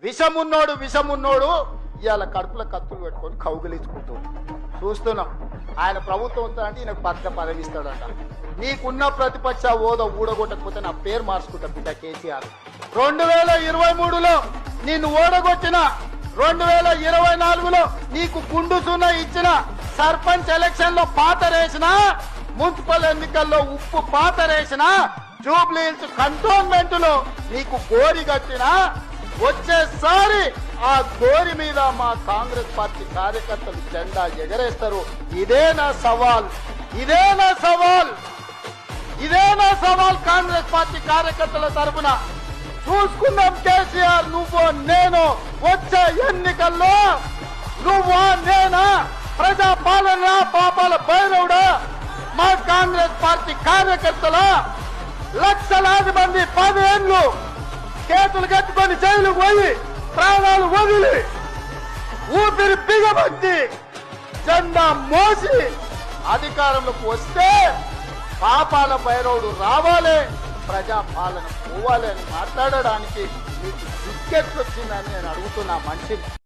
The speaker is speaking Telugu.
విషమున్నోడు ఇవాళ కడుపుల కత్తులు పెట్టుకొని కౌగిలించుకుంటూ చూస్తున్నాం. ఆయన ప్రభుత్వం వస్తాడంటే ఈయనకు పదవి ఇస్తాడంట. నీకున్న ప్రతిపక్ష హోదా ఊడగొట్టకపోతే నా పేరు మార్చుకుంటా బిడ్డ కేసీఆర్. 2023లో నిన్ను ఓడగొట్టిన, 2024లో నీకు గుండు సున్న ఇచ్చిన, సర్పంచ్ ఎలక్షన్ లో పాతరేసిన, మున్సిపల్ ఎన్నికల్లో ఉప్పు పాతరేసిన, జూబ్లీ హిల్స్ కంటోన్మెంట్ లో నీకు గోరి కట్టిన, వచ్చేసారి ఆ గోరి మీద మా కాంగ్రెస్ పార్టీ కార్యకర్తలు జెండా ఎగరేస్తారు. ఇదే నా సవాల్ కాంగ్రెస్ పార్టీ కార్యకర్తల తరఫున. చూసుకుందాం కేసీఆర్, నువ్వు నేను వచ్చే ఎన్నికల్లో నువ్వా నేనా, ప్రజా పాలన పాపాల భైరవుడా, మా కాంగ్రెస్ పార్టీ కార్యకర్తల లక్షలాది మంది 10 ఏళ్ళు చేతులు కట్టుకొని జైలుకు పోయి ప్రాణాలు వదిలి ఊపిరి బిగబట్టి జెండా మోసి అధికారంలోకి వస్తే పాపాల భైరవుడు రావాలి, ప్రజా పాలన పోవాలి అని మాట్లాడడానికి మీకు టికెట్లు వచ్చిందని నేను అడుగుతున్నా మనిషిని.